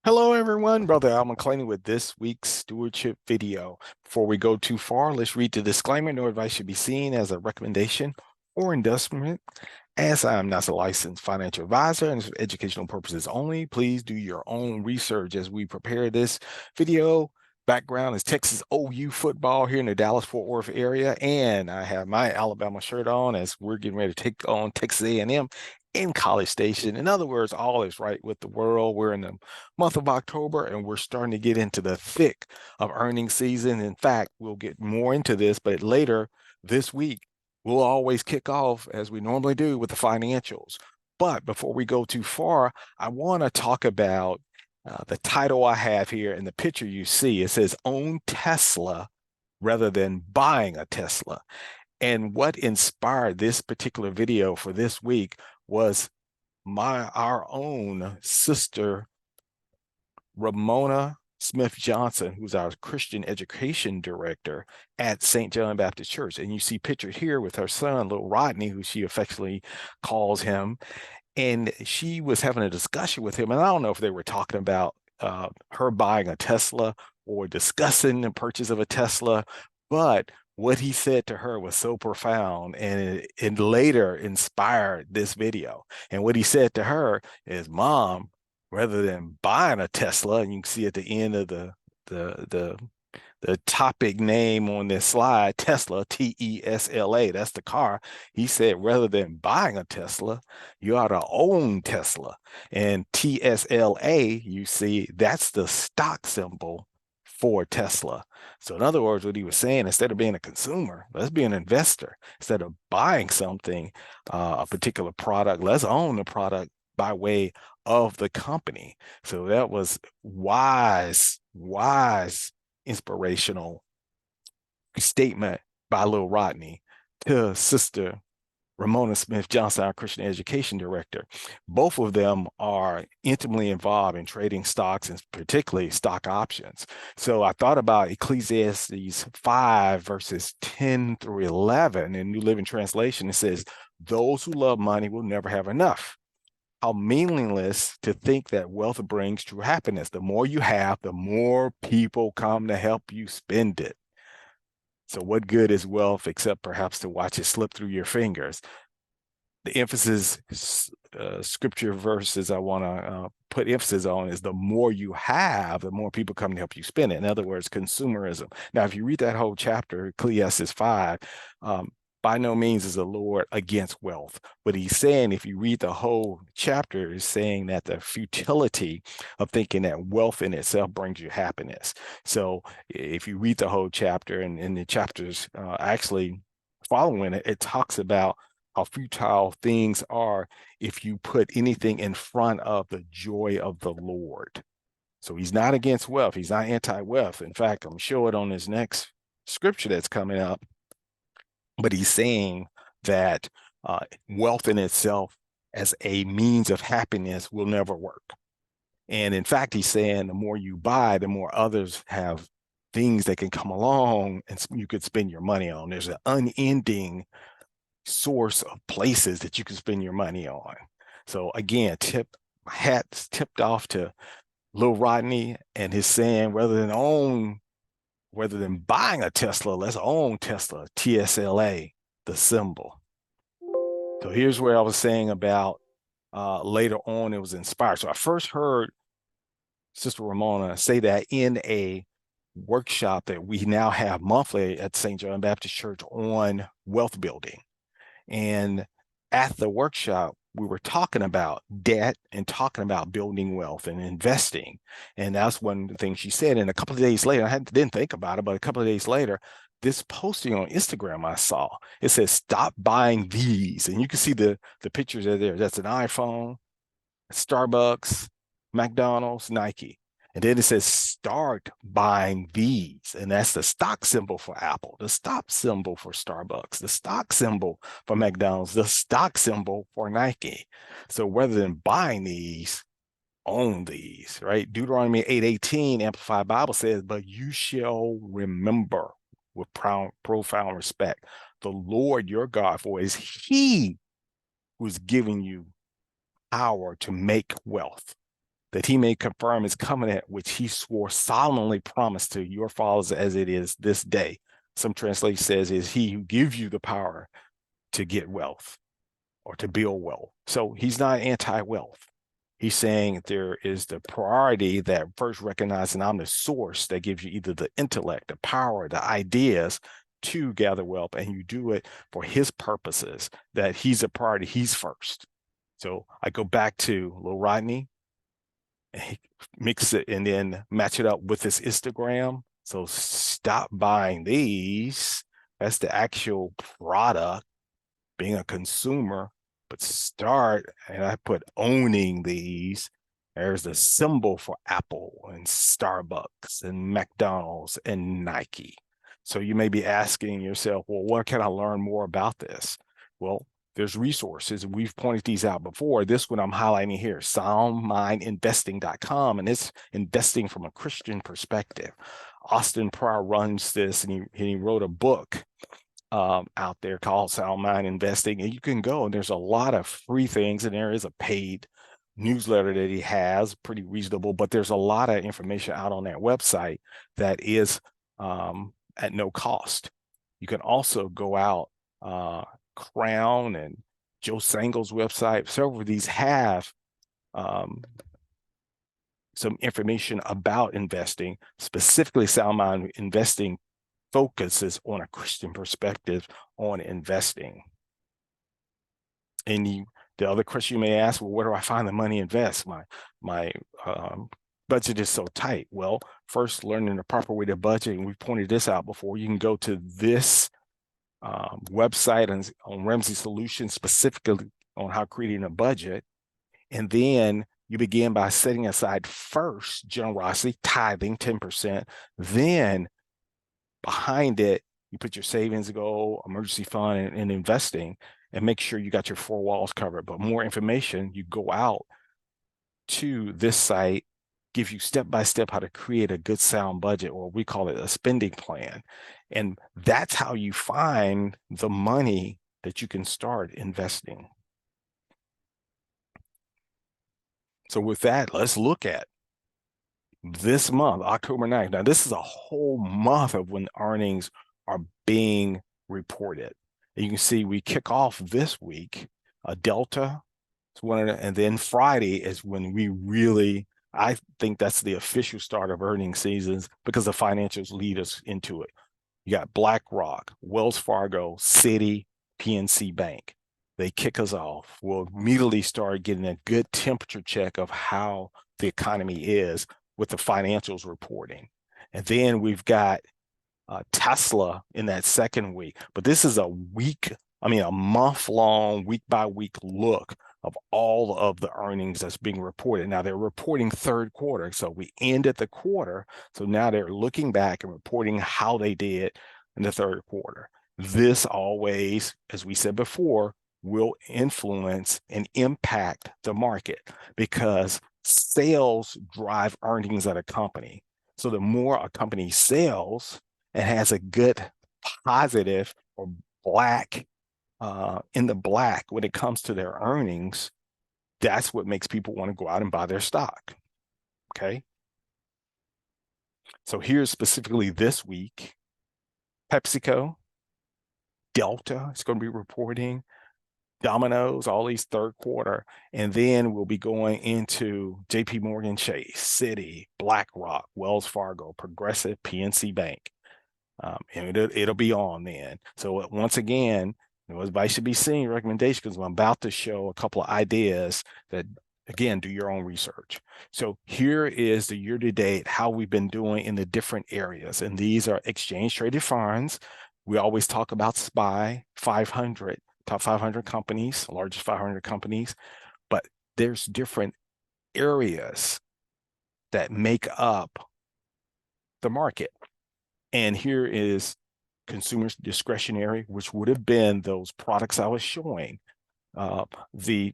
Hello, everyone. Brother Al McClain with this week's stewardship video. Before we go too far, let's read the disclaimer. No advice should be seen as a recommendation or endorsement. As I am not a licensed financial advisor and for educational purposes only, please do your own research as we prepare this video. Background is Texas OU football here in the Dallas-Fort Worth area, and I have my Alabama shirt on as we're getting ready to take on Texas A&M in College Station. In other words, all is right with the world. We're in the month of October, and we're starting to get into the thick of earnings season. In fact, we'll get more into this, but later this week, we'll always kick off as we normally do with the financials. But before we go too far, I want to talk about the title I have here in the picture you see. It says own Tesla rather than buying a Tesla. And what inspired this particular video for this week was our own sister Ramona Smith Johnson, who's our Christian education director at St. John Baptist Church. And you see pictured here with her son, little Rodney, who she affectionately calls him. And she was having a discussion with him. And I don't know if they were talking about her buying a Tesla or discussing the purchase of a Tesla, but what he said to her was so profound, and it later inspired this video. And what he said to her is, Mom, rather than buying a Tesla, and you can see at the end of the the the topic name on this slide, Tesla, Tesla, that's the car. He said, rather than buying a Tesla, you ought to own Tesla. And TSLA, you see, that's the stock symbol for Tesla. So in other words, what he was saying, instead of being a consumer, let's be an investor. Instead of buying something, a particular product, let's own the product by way of the company. So that was wise, inspirational statement by Lil Rodney to Sister Ramona Smith Johnson, our Christian education director. Both of them are intimately involved in trading stocks and particularly stock options. So I thought about Ecclesiastes 5, verses 10 through 11 in New Living Translation. It says, those who love money will never have enough. How meaningless to think that wealth brings true happiness. The more you have, the more people come to help you spend it. So what good is wealth except perhaps to watch it slip through your fingers? The emphasis, scripture verses I want to put emphasis on is the more you have, the more people come to help you spend it. In other words, consumerism. Now, if you read that whole chapter, Ecclesiastes 5, by no means is the Lord against wealth. But he's saying, if you read the whole chapter, is saying that the futility of thinking that wealth in itself brings you happiness. So if you read the whole chapter, and the chapters actually following it, it talks about how futile things are if you put anything in front of the joy of the Lord. So he's not against wealth. He's not anti-wealth. In fact, I'm sure it on his next scripture that's coming up. But he's saying that wealth in itself as a means of happiness will never work. And in fact, he's saying the more you buy, the more others have things that can come along and you could spend your money on. There's an unending source of places that you can spend your money on. So again, hats tipped off to Lil Rodney and his saying, rather than buying a Tesla, let's own Tesla, TSLA, the symbol. So here's where I was saying about later on it was inspired. So I first heard Sister Ramona say that in a workshop that we now have monthly at St. John Baptist Church on wealth building. And at the workshop, we were talking about debt and talking about building wealth and investing. And that's one thing she said. And a couple of days later, didn't think about it, but a couple of days later, this posting on Instagram I saw, it says, stop buying these. And you can see the pictures are there. That's an iPhone, Starbucks, McDonald's, Nike. And then it says, start buying these. And that's the stock symbol for Apple, the stock symbol for Starbucks, the stock symbol for McDonald's, the stock symbol for Nike. So rather than buying these, own these, right? Deuteronomy 8:18, Amplified Bible says, but you shall remember with profound respect the Lord your God, for it is he who's giving you power to make wealth. that he may confirm his covenant, which he swore solemnly promised to your fathers as it is this day. Some translation says is he who gives you the power to get wealth or to build wealth. So he's not anti-wealth. He's saying there is the priority that first recognizing I'm the source that gives you either the intellect, the power, the ideas to gather wealth, and you do it for his purposes, that he's a priority, he's first. So I go back to Lil Rodney, mix it and then match it up with this Instagram. So stop buying these. That's the actual product, being a consumer, but start, and I put owning these. There's the symbol for Apple and Starbucks and McDonald's and Nike. So you may be asking yourself, well, what can I learn more about this? Well, there's resources. We've pointed these out before. This one I'm highlighting here, soundmindinvesting.com, and it's investing from a Christian perspective. Austin Pryor runs this, and he wrote a book out there called Sound Mind Investing, and you can go, and there's a lot of free things, and there is a paid newsletter that he has, pretty reasonable, but there's a lot of information out on that website that is at no cost. You can also go out, Crown and Joe Sangel's website. Several of these have some information about investing. Specifically, Sound Mind Investing focuses on a Christian perspective on investing. And the other question you may ask, well, where do I find the money to invest? My budget is so tight. Well, first, learning the proper way to budget, and we've pointed this out before. You can go to this website on Ramsey Solutions, specifically on how creating a budget. And then you begin by setting aside first generosity, tithing 10%. Then behind it, you put your savings goal, emergency fund, and investing, and make sure you got your 4 walls covered. But more information, you go out to this site, give you step-by-step how to create a good sound budget, or we call it a spending plan. And that's how you find the money that you can start investing. So with that, let's look at this month, October 9th. Now, this is a whole month of when earnings are being reported. And you can see we kick off this week, Delta, and then Friday is when we really, I think that's the official start of earnings seasons, because the financials lead us into it. You got BlackRock, Wells Fargo, Citi, PNC Bank. They kick us off. We'll immediately start getting a good temperature check of how the economy is with the financials reporting. And then we've got Tesla in that second week. But this is a month-long, week-by-week look of all of the earnings that's being reported. Now, they're reporting third quarter, so we ended the quarter. So now they're looking back and reporting how they did in the third quarter. This always, as we said before, will influence and impact the market, because sales drive earnings at a company. So the more a company sells and has a good positive or black in the black when it comes to their earnings, that's what makes people want to go out and buy their stock. Okay. So here's specifically this week, PepsiCo, Delta is going to be reporting, Domino's, all these third quarter, and then we'll be going into JP Morgan Chase, Citi, BlackRock, Wells Fargo, Progressive, PNC Bank. And it'll be on then. So once again, everybody should be seeing recommendations, because I'm about to show a couple of ideas that, again, do your own research. So here is the year-to-date, how we've been doing in the different areas. And these are exchange-traded funds. We always talk about SPY 500, top 500 companies, largest 500 companies. But there's different areas that make up the market. And here is consumers discretionary, which would have been those products I was showing, the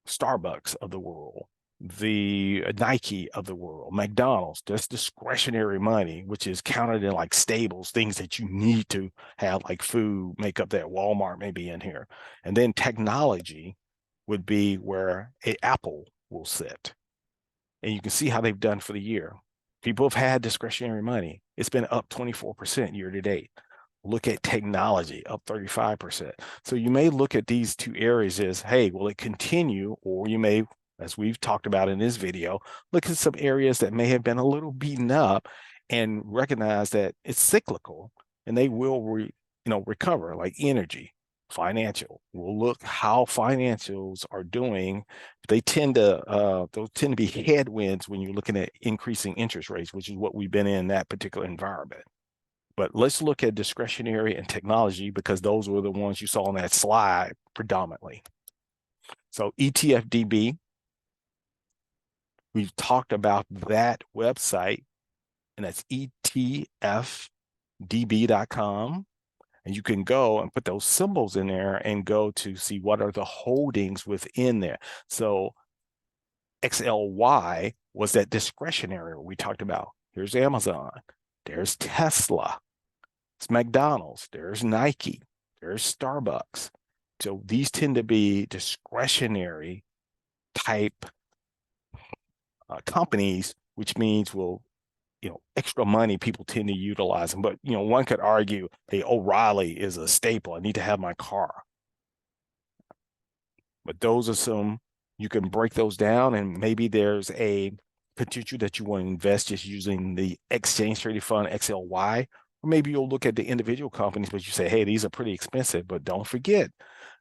Starbucks of the world, the Nike of the world, McDonald's. That's discretionary money, which is counted in like staples, things that you need to have, like food, make up that. Walmart may be in here. And then technology would be where Apple will sit. And you can see how they've done for the year. People have had discretionary money. It's been up 24% year to date. Look at technology, up 35%. So you may look at these two areas as, hey, will it continue? Or you may, as we've talked about in this video, look at some areas that may have been a little beaten up and recognize that it's cyclical and they will recover, like energy, financial. We'll look how financials are doing. Those tend to be headwinds when you're looking at increasing interest rates, which is what we've been in that particular environment. But let's look at discretionary and technology because those were the ones you saw on that slide predominantly. So ETFDB, we've talked about that website, and that's etfdb.com. And you can go and put those symbols in there and go to see what are the holdings within there. So XLY was that discretionary we talked about. Here's Amazon. There's Tesla. It's McDonald's, there's Nike, there's Starbucks. So these tend to be discretionary type companies, which means extra money people tend to utilize them. But, one could argue, hey, O'Reilly is a staple. I need to have my car. But those are some, you can break those down, and maybe there's a potential that you want to invest just using the exchange traded fund XLY. Maybe you'll look at the individual companies, but you say, hey, these are pretty expensive. But don't forget,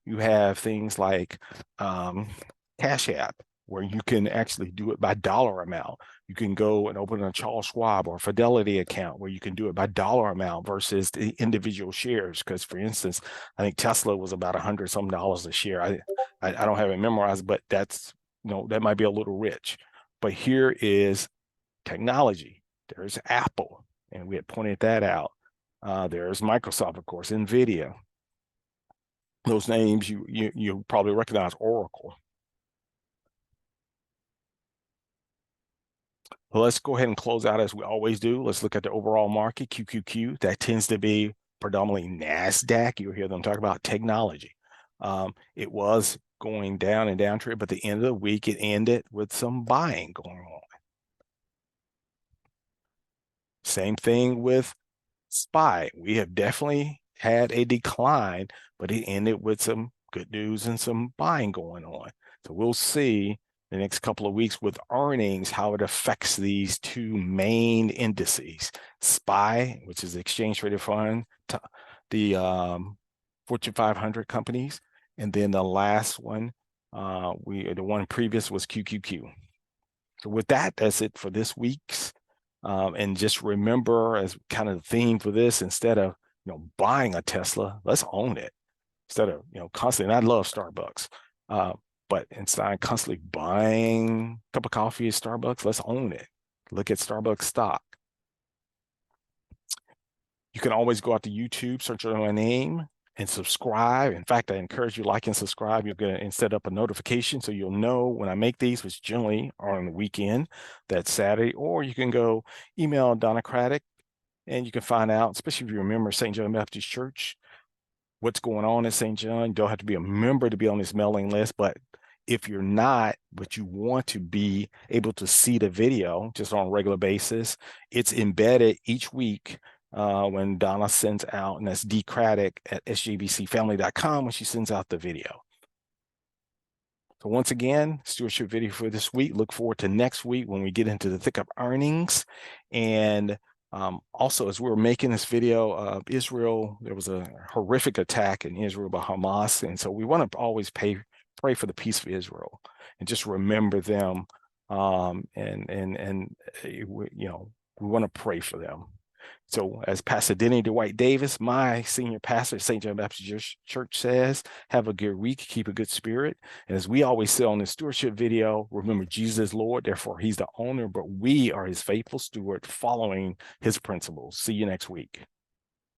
you have things like Cash App, where you can actually do it by dollar amount. You can go and open a Charles Schwab or Fidelity account where you can do it by dollar amount versus the individual shares. Because, for instance, I think Tesla was about $100 a share. I don't have it memorized, but that's, that might be a little rich. But here is technology. There's Apple, and we had pointed that out. There's Microsoft, of course, NVIDIA. Those names you probably recognize. Oracle. Well, let's go ahead and close out as we always do. Let's look at the overall market, QQQ. That tends to be predominantly NASDAQ. You'll hear them talk about technology. It was going down and downtrend, but at the end of the week, it ended with some buying going on. Same thing with SPY. We have definitely had a decline, but it ended with some good news and some buying going on. So we'll see the next couple of weeks with earnings how it affects these two main indices. SPY, which is the exchange traded fund, the Fortune 500 companies, and then the last one, the one previous was QQQ. So with that, that's it for this week's. And just remember, as kind of the theme for this, instead of buying a Tesla, let's own it. Instead of constantly, and I love Starbucks, but instead of constantly buying a cup of coffee at Starbucks, let's own it. Look at Starbucks stock. You can always go out to YouTube, search on my name, and subscribe. In fact, I encourage you like and subscribe. You're going to set up a notification so you'll know when I make these, which generally are on the weekend, that's Saturday. Or you can go email Donna Craddock, and you can find out, especially if you remember St. John Baptist Church, what's going on at St. John. You don't have to be a member to be on this mailing list, but if you're not, but you want to be able to see the video just on a regular basis, it's embedded each week when Donna sends out, and that's dcraddock at sjbcfamily.com when she sends out the video. So once again, stewardship video for this week. Look forward to next week when we get into the thick of earnings. And also, as we were making this video, Israel, there was a horrific attack in Israel by Hamas. And so we want to always pray for the peace of Israel and just remember them. We want to pray for them. So as Pastor Denny Dwight Davis, my senior pastor at St. John Baptist Church says, have a good week, keep a good spirit. And as we always say on the stewardship video, remember Jesus is Lord, therefore he's the owner, but we are his faithful steward following his principles. See you next week.